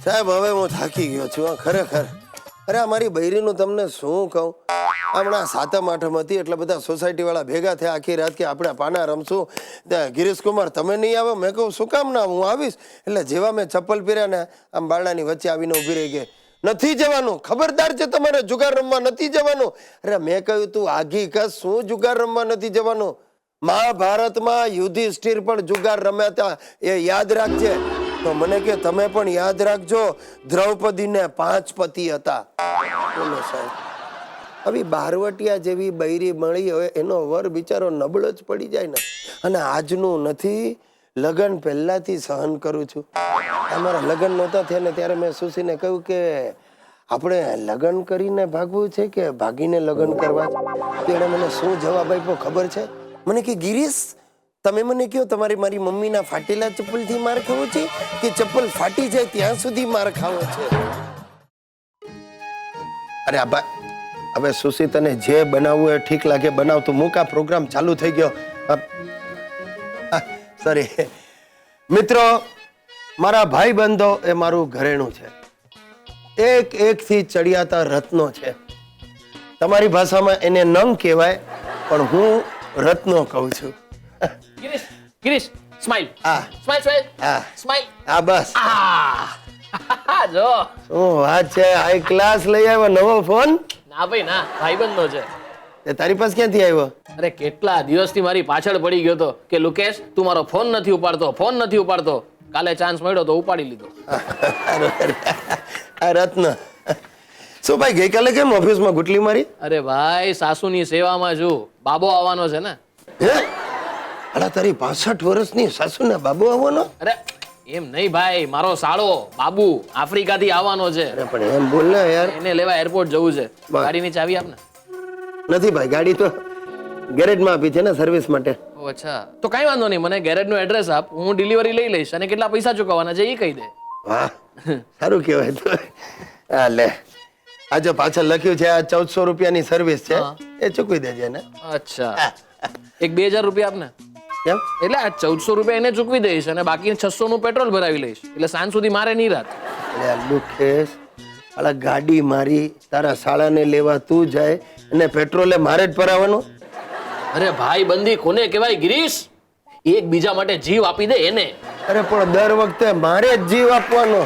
સાહેબ હવે હું થાકી ગયો છું ખરેખર. અરે અમારી બૈરીનું તમને શું કહું, હમણાં સાતમ આઠમ હતી એટલે બધા સોસાયટી વાળા ભેગા થયા આખી રાત કે આપણે પાના રમશું. ગિરીશ કુમાર તમે નહીં આવો, મેં કહું શું કામ ના, હું આવીશ. એટલે જેવા મેં ચપ્પલ પહેર્યા ને આમ બારણાની વચ્ચે આવીને ઊભી રહી ગઈ. નથી જવાનું, ખબરદાર છે તમારે જુગાર રમવા નથી જવાનું. અરે મેં કહ્યું તું આઘી કસ, શું જુગાર રમવા નથી જવાનું? મહાભારતમાં યુધિષ્ઠિર પણ જુગાર રમ્યા હતા, એ યાદ રાખજે. તો મને કે તમે પણ યાદ રાખજો, દ્રૌપદીને 5 પતિ હતા. બોલો સાહેબ, હવે બારવટિયા જેવી બૈરી મળી હોય એનો વર બિચારો નબળો જ પડી જાય ને. અને આજનું નથી, લગ્ન પહેલાથી સહન કરું છું. અમારા લગ્ન નહોતા થયા ને ત્યારે મેં સુશીને કહ્યું કે આપણે લગ્ન કરીને ભાગવું છે કે ભાગીને લગ્ન કરવા છે? તેણે મને શું જવાબ આપ્યો ખબર છે? મને કે ગિરીશ તમે મને કહો તમારે મારી મમ્મીના ફાટેલા ચપ્પલથી માર ખાવો છે કે ચપ્પલ ફાટી જાય ત્યાં સુધી માર ખાવો છે? અરે આબા હવે સુશી તને જે બનાવવું એ ઠીક લાગે બનાવતું, મૂક, આ પ્રોગ્રામ ચાલુ થઈ ગયો. સોરી મિત્રો, મારા ભાઈ બંધો એ મારું ઘરેણું છે, એક થી ચડિયાતા રત્નો છે. તમારી ભાષામાં એને નંગ કહેવાય પણ હું રત્નો કહું છું. ગિરીશ, ગિરીશ, સ્માઈલ. હા સ્માઈલ, સ્માઈલ. હા સ્માઈલ. હા બસ. જો. શું વાત છે, હાઈ ક્લાસ લઈ આવ્યો નવો ફોન? ના ભાઈ ના, ભાઈબંધો છે. એ તારી પાસે ક્યાંથી આવ્યો? અરે કેટલા દિવસથી મારી પાછળ પડી ગયો તો કે લુકેશ તું મારો ફોન નથી ઉપાડતો, ફોન નથી ઉપાડતો. કાલે ચાન્સ મળ્યો તો ઉપાડી લીધો. આ રત્ન શું ભાઈ ગઈકાલે કેમ ઓફિસમાં ગુટલી મારી? અરે ભાઈ સાસુની સેવામાં છું, બાબો આવવાનો છે ને. હે અલા તારી 65 વર્ષની સાસુને બાબુ આવવાનો? અરે એમ નહીં ભાઈ, મારો સાળો બાબુ આફ્રિકાથી આવવાનો છે. અરે પણ એમ બોલ ને યાર. એને લેવા એરપોર્ટ જવું છે. બસ. ગાડીની ચાવી આપ ને. નથી ભાઈ, ગાડી તો ગેરેજમાં આપી છે ને સર્વિસ માટે. ઓ અચ્છા, તો કઈ વાંધો નહીં, મને ગેરેજનો એડ્રેસ આપ, હું ડિલિવરી લઈ લઈશ અને કેટલા પૈસા ચૂકવવાના છે એ કહી દે. વાહ સારું કહેવાય. તો આ લે, આ જો પાછળ લખ્યું છે આ 1400 રૂપિયાની સર્વિસ છે, એ ચૂકવી દેજે ને. અચ્છા, એક 2000 રૂપિયા આપને. કેમ? એટલે આ 1400 રૂપિયા એને ચૂકવી દઈશ અને બાકી 600 નું પેટ્રોલ ભરાવી લઈશ, એટલે સાંજ સુધી મારે નહીં રાત. અરે લુકેશ, આલા ગાડી મારી તારા શાળાને લેવા તું જાય અને પેટ્રોલે મારે જ ભરાવાનું? અરે ભાઈ બંધી કોને કહેવાય ગિરીશ? એક બીજા માટે જીવ આપી દે એને. અરે પણ દર વખતે મારે જ જીવ આપવાનો.